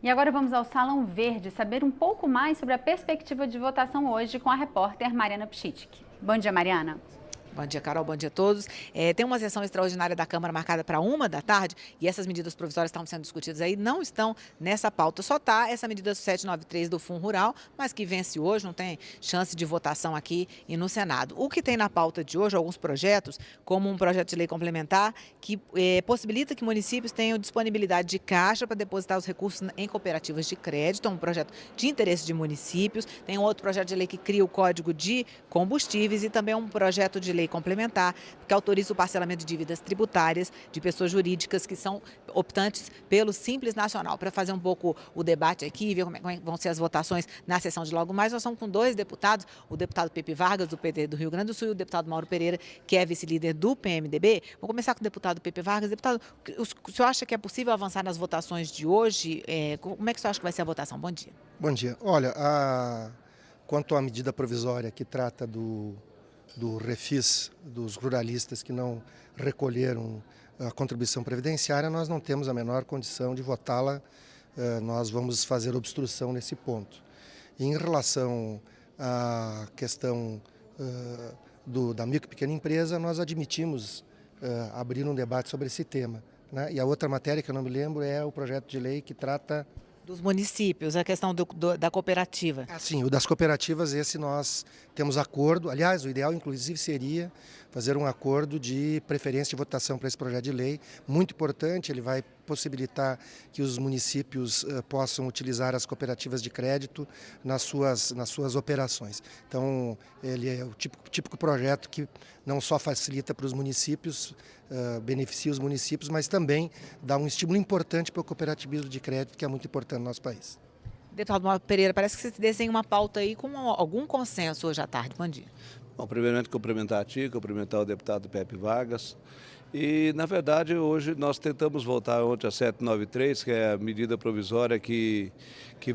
E agora vamos ao Salão Verde saber um pouco mais sobre a perspectiva de votação hoje com a repórter Mariana Pschittich. Bom dia, Mariana. Bom dia, Carol. Bom dia a todos. Tem uma sessão extraordinária da Câmara marcada para 13h e essas medidas provisórias que estão sendo discutidas aí não estão nessa pauta. Só está essa medida 793 do Fundo Rural, mas que vence hoje, não tem chance de votação aqui e no Senado. O que tem na pauta de hoje, alguns projetos, como um projeto de lei complementar que possibilita que municípios tenham disponibilidade de caixa para depositar os recursos em cooperativas de crédito, é um projeto de interesse de municípios. Tem um outro projeto de lei que cria o Código de Combustíveis e também um projeto de lei complementar, que autoriza o parcelamento de dívidas tributárias de pessoas jurídicas que são optantes pelo Simples Nacional. Para fazer um pouco o debate aqui e ver como vão ser as votações na sessão de logo mais, nós estamos com dois deputados, o deputado Pepe Vargas, do PT do Rio Grande do Sul, e o deputado Mauro Pereira, que é vice-líder do PMDB. Vou começar com o deputado Pepe Vargas. Deputado, o senhor acha que é possível avançar nas votações de hoje? Como é que o senhor acha que vai ser a votação? Bom dia. Bom dia. Olha, quanto à medida provisória que trata do refis dos ruralistas que não recolheram a contribuição previdenciária, nós não temos a menor condição de votá-la, nós vamos fazer obstrução nesse ponto. E em relação à questão da micro e pequena empresa, nós admitimos abrir um debate sobre esse tema, né? E a outra matéria que eu não me lembro é o projeto de lei que trata dos municípios, a questão da cooperativa. Sim, o das cooperativas, esse nós temos acordo. Aliás, o ideal, inclusive, seria fazer um acordo de preferência de votação para esse projeto de lei. Muito importante, ele vai possibilitar que os municípios possam utilizar as cooperativas de crédito nas suas operações. Então, ele é o típico projeto que não só facilita para os municípios, beneficia os municípios, mas também dá um estímulo importante para o cooperativismo de crédito, que é muito importante no nosso país. Deputado Mauro Pereira, parece que você desenha uma pauta aí com algum consenso hoje à tarde. Bom dia. Bom, primeiramente cumprimentar a ti, cumprimentar o deputado Pepe Vargas. E, na verdade, hoje nós tentamos voltar ontem a 793, que é a medida provisória que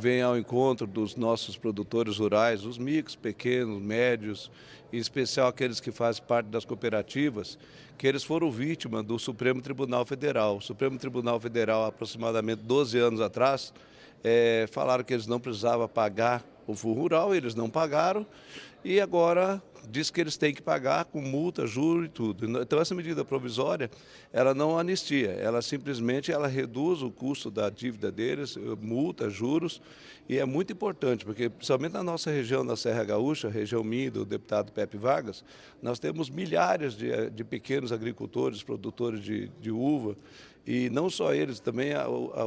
vem ao encontro dos nossos produtores rurais, os micros, pequenos, médios, em especial aqueles que fazem parte das cooperativas, que eles foram vítimas do Supremo Tribunal Federal. O Supremo Tribunal Federal, há aproximadamente 12 anos atrás, falaram que eles não precisavam pagar o Fundo Rural, eles não pagaram, e agora diz que eles têm que pagar com multa, juros e tudo. Então essa medida provisória, ela não anistia, ela simplesmente reduz o custo da dívida deles, multa, juros, e é muito importante, porque principalmente na nossa região, na Serra Gaúcha, região minha do deputado Pepe Vargas, nós temos milhares de pequenos agricultores, produtores de uva, e não só eles, também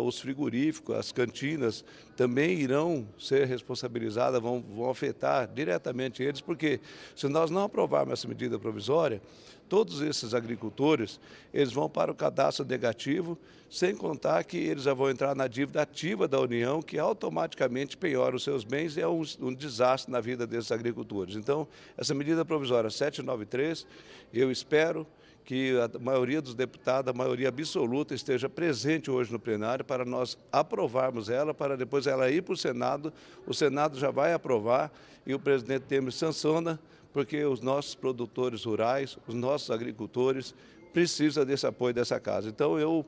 os frigoríficos, as cantinas também irão ser responsabilizadas, vão afetar diretamente eles, porque se nós não aprovarmos essa medida provisória, todos esses agricultores, eles vão para o cadastro negativo, sem contar que eles já vão entrar na dívida ativa da União, que automaticamente penhora os seus bens e é um desastre na vida desses agricultores. Então, essa medida provisória 793, eu espero que a maioria dos deputados, a maioria absoluta, esteja presente hoje no plenário para nós aprovarmos ela, para depois ela ir para o Senado já vai aprovar e o presidente Temer sanciona, porque os nossos produtores rurais, os nossos agricultores precisam desse apoio dessa casa. Então eu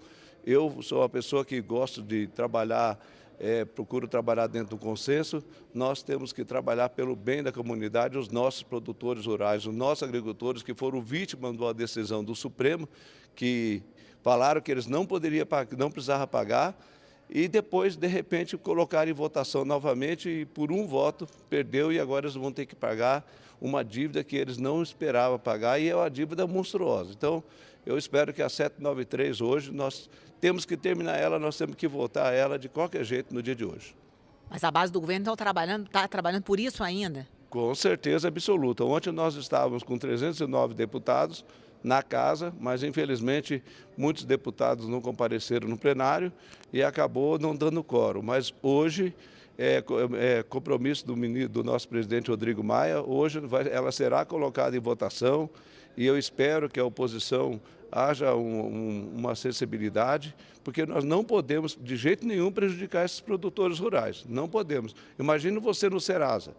sou uma pessoa que gosto de trabalhar, procuro trabalhar dentro do consenso. Nós temos que trabalhar pelo bem da comunidade, os nossos produtores rurais, os nossos agricultores que foram vítimas de uma decisão do Supremo, que falaram que eles não precisavam pagar, e depois, de repente, colocaram em votação novamente e por um voto perdeu e agora eles vão ter que pagar uma dívida que eles não esperavam pagar e é uma dívida monstruosa. Então, eu espero que a 793 hoje, nós temos que terminar ela, nós temos que votar ela de qualquer jeito no dia de hoje. Mas a base do governo está trabalhando por isso ainda? Com certeza absoluta. Ontem nós estávamos com 309 deputados na casa, mas infelizmente muitos deputados não compareceram no plenário e acabou não dando quórum. Mas hoje compromisso do nosso presidente Rodrigo Maia, hoje ela será colocada em votação e eu espero que a oposição haja uma sensibilidade, porque nós não podemos de jeito nenhum prejudicar esses produtores rurais, não podemos. Imagina você no Serasa,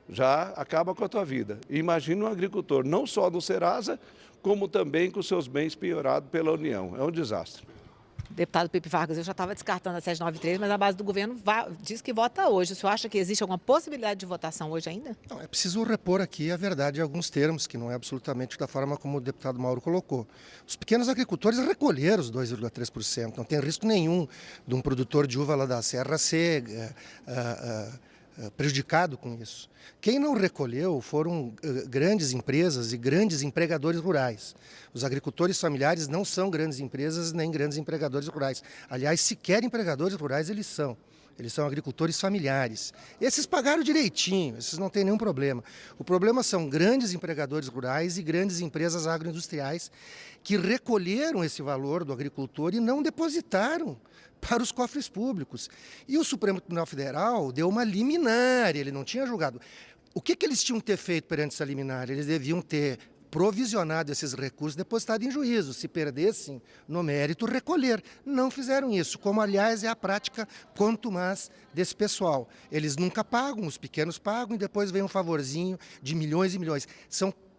já acaba com a tua vida. Imagina um agricultor, não só no Serasa, como também com seus bens penhorados pela União. É um desastre. Deputado Pepe Vargas, eu já estava descartando a 793, mas a base do governo diz que vota hoje. O senhor acha que existe alguma possibilidade de votação hoje ainda? Não, é preciso repor aqui a verdade em alguns termos, que não é absolutamente da forma como o deputado Mauro colocou. Os pequenos agricultores recolheram os 2,3%, não tem risco nenhum de um produtor de uva lá da Serra ser prejudicado com isso. Quem não recolheu foram grandes empresas e grandes empregadores rurais. Os agricultores familiares não são grandes empresas nem grandes empregadores rurais. Aliás, sequer empregadores rurais eles são. Eles são agricultores familiares. Esses pagaram direitinho, esses não têm nenhum problema. O problema são grandes empregadores rurais e grandes empresas agroindustriais que recolheram esse valor do agricultor e não depositaram para os cofres públicos. E o Supremo Tribunal Federal deu uma liminar, ele não tinha julgado. O que eles tinham que ter feito perante essa liminar? Eles deviam ter provisionado esses recursos, depositado em juízo. Se perdessem no mérito, recolher. Não fizeram isso, como aliás é a prática contumaz desse pessoal. Eles nunca pagam, os pequenos pagam e depois vem um favorzinho de milhões e milhões.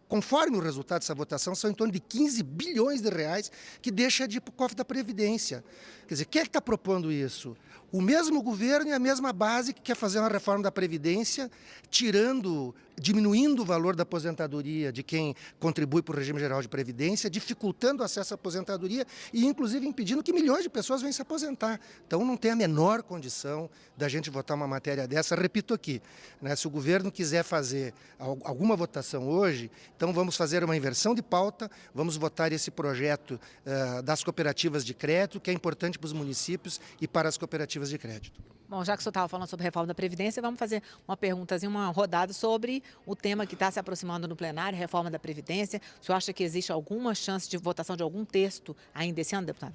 Conforme o resultado dessa votação, são em torno de 15 bilhões de reais que deixa de ir para o cofre da Previdência. Quer dizer, quem é que está propondo isso? O mesmo governo e a mesma base que quer fazer uma reforma da Previdência, diminuindo o valor da aposentadoria de quem contribui para o regime geral de Previdência, dificultando o acesso à aposentadoria e, inclusive, impedindo que milhões de pessoas venham se aposentar. Então, não tem a menor condição da gente votar uma matéria dessa. Repito aqui, né, se o governo quiser fazer alguma votação hoje, então vamos fazer uma inversão de pauta, vamos votar esse projeto das cooperativas de crédito, que é importante para os municípios e para as cooperativas de crédito. Bom, já que o senhor estava falando sobre reforma da Previdência, vamos fazer uma perguntazinha, uma rodada sobre o tema que está se aproximando no plenário, reforma da Previdência. O senhor acha que existe alguma chance de votação de algum texto ainda esse ano, deputado?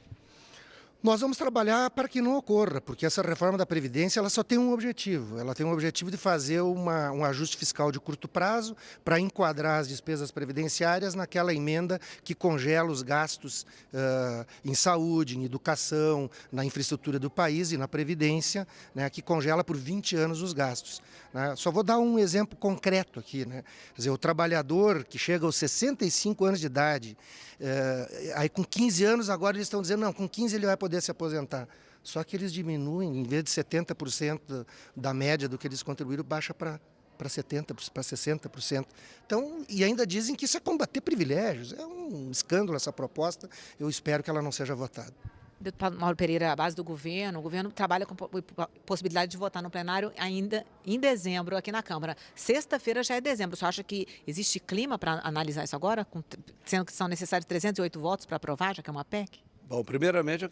Nós vamos trabalhar para que não ocorra, porque essa reforma da Previdência ela só tem um objetivo. Ela tem um objetivo de fazer um ajuste fiscal de curto prazo para enquadrar as despesas previdenciárias naquela emenda que congela os gastos em saúde, em educação, na infraestrutura do país e na Previdência, né, que congela por 20 anos os gastos. Né? Só vou dar um exemplo concreto aqui. Né? Quer dizer, o trabalhador que chega aos 65 anos de idade, aí com 15 anos agora eles estão dizendo, não, com 15 ele vai poder se aposentar. Só que eles diminuem, em vez de 70% da média do que eles contribuíram, baixa para 70%, para 60%. Então, e ainda dizem que isso é combater privilégios. É um escândalo essa proposta, eu espero que ela não seja votada. Deputado Mauro Pereira, a base do governo, o governo trabalha com possibilidade de votar no plenário ainda em dezembro aqui na Câmara. Sexta-feira já é dezembro. Você acha que existe clima para analisar isso agora, sendo que são necessários 308 votos para aprovar, já que é uma PEC? Bom, primeiramente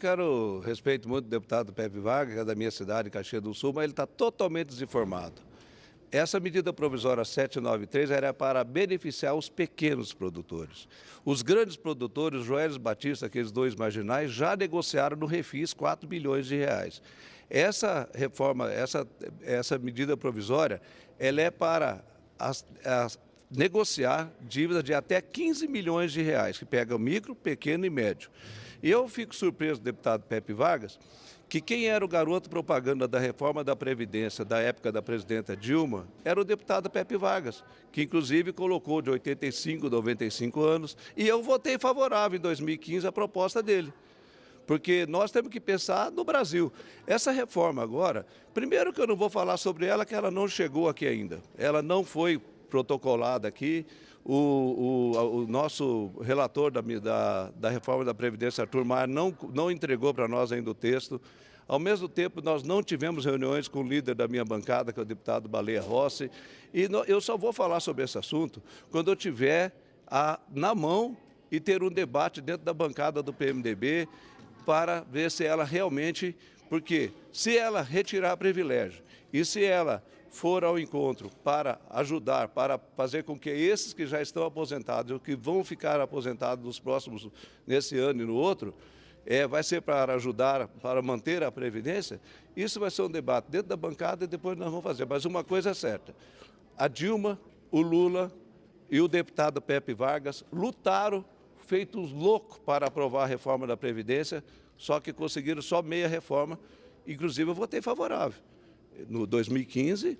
respeito muito o deputado Pepe Vargas, que é da minha cidade, Caxias do Sul, mas ele está totalmente desinformado. Essa medida provisória 793 era para beneficiar os pequenos produtores. Os grandes produtores, Joelis Batista, aqueles dois marginais, já negociaram no Refis 4 bilhões de reais. Essa reforma, essa medida provisória, ela é para negociar dívidas de até 15 milhões de reais, que pega micro, pequeno e médio. E eu fico surpreso, deputado Pepe Vargas, que quem era o garoto propaganda da reforma da Previdência da época da presidenta Dilma era o deputado Pepe Vargas, que inclusive colocou de 85 a 95 anos, e eu votei favorável em 2015 à proposta dele. Porque nós temos que pensar no Brasil. Essa reforma agora, primeiro que eu não vou falar sobre ela, que ela não chegou aqui ainda. Ela não foi protocolada aqui. O nosso relator da reforma da Previdência, Arthur Maia, não entregou para nós ainda o texto. Ao mesmo tempo, nós não tivemos reuniões com o líder da minha bancada, que é o deputado Baleia Rossi. E eu só vou falar sobre esse assunto quando eu tiver na mão e ter um debate dentro da bancada do PMDB para ver se ela realmente... Porque se ela retirar privilégio e se ela for ao encontro para ajudar, para fazer com que esses que já estão aposentados, ou que vão ficar aposentados nos próximos, nesse ano e no outro, vai ser para ajudar, para manter a Previdência, isso vai ser um debate dentro da bancada e depois nós vamos fazer. Mas uma coisa é certa, a Dilma, o Lula e o deputado Pepe Vargas lutaram, feitos loucos, para aprovar a reforma da Previdência, só que conseguiram só meia reforma, inclusive eu votei favorável. No 2015,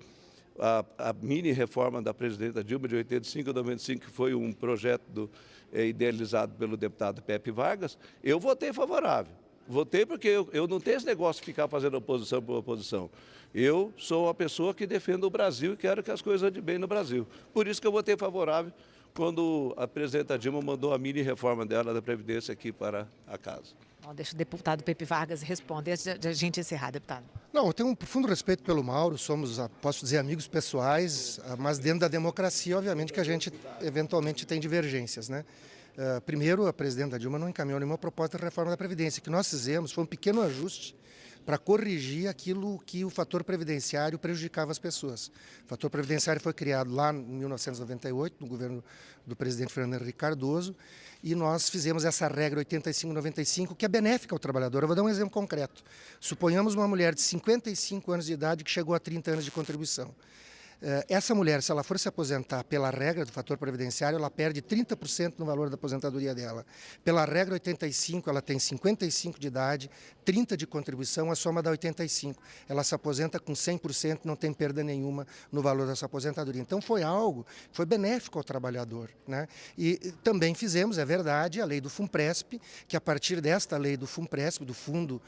a mini-reforma da presidenta Dilma, de 85 a 95, que foi um projeto idealizado pelo deputado Pepe Vargas, eu votei favorável. Votei porque eu não tenho esse negócio de ficar fazendo oposição por oposição. Eu sou uma pessoa que defende o Brasil e quero que as coisas andem bem no Brasil. Por isso que eu votei favorável quando a presidenta Dilma mandou a mini reforma dela da Previdência aqui para a casa. Bom, deixa o deputado Pepe Vargas responder antes de a gente encerrar, deputado. Não, eu tenho um profundo respeito pelo Mauro, somos, posso dizer, amigos pessoais, mas dentro da democracia, obviamente, que a gente eventualmente tem divergências, né? Primeiro, a presidenta Dilma não encaminhou nenhuma proposta de reforma da Previdência. O que nós fizemos foi um pequeno ajuste para corrigir aquilo que o fator previdenciário prejudicava as pessoas. O fator previdenciário foi criado lá em 1998, no governo do presidente Fernando Henrique Cardoso, e nós fizemos essa regra 85-95, que é benéfica ao trabalhador. Eu vou dar um exemplo concreto. Suponhamos uma mulher de 55 anos de idade que chegou a 30 anos de contribuição. Essa mulher, se ela for se aposentar pela regra do fator previdenciário, ela perde 30% no valor da aposentadoria dela. Pela regra 85, ela tem 55 de idade, 30 de contribuição, a soma dá 85. Ela se aposenta com 100%, não tem perda nenhuma no valor dessa aposentadoria. Então foi algo que foi benéfico ao trabalhador, né? E também fizemos, é verdade, a lei do FUNPRESP, que a partir desta lei do FUNPRESP, do Fundo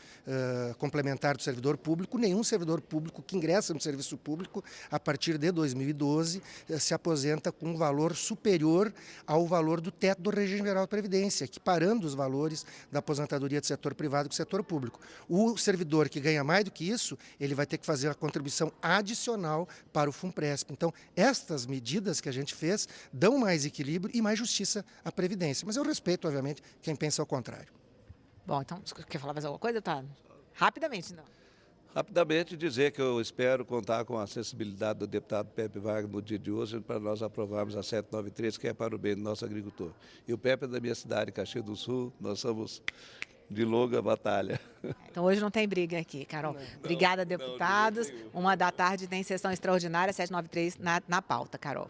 Complementar do Servidor Público, nenhum servidor público que ingressa no serviço público, a partir de 2012, se aposenta com um valor superior ao valor do teto do regime geral de previdência, equiparando os valores da aposentadoria do setor privado com o setor público. O servidor que ganha mais do que isso, ele vai ter que fazer a contribuição adicional para o FUNPRESP. Então, estas medidas que a gente fez dão mais equilíbrio e mais justiça à Previdência. Mas eu respeito, obviamente, quem pensa ao contrário. Bom, então, quer falar mais alguma coisa, deputado? Rapidamente, não. Rapidamente dizer que eu espero contar com a sensibilidade do deputado Pepe Vargas no dia de hoje para nós aprovarmos a 793, que é para o bem do nosso agricultor. E o Pepe é da minha cidade, Caxias do Sul, nós somos de longa batalha. Então hoje não tem briga aqui, Carol. Obrigada, deputados. 1h da tarde tem sessão extraordinária, 793 na pauta, Carol.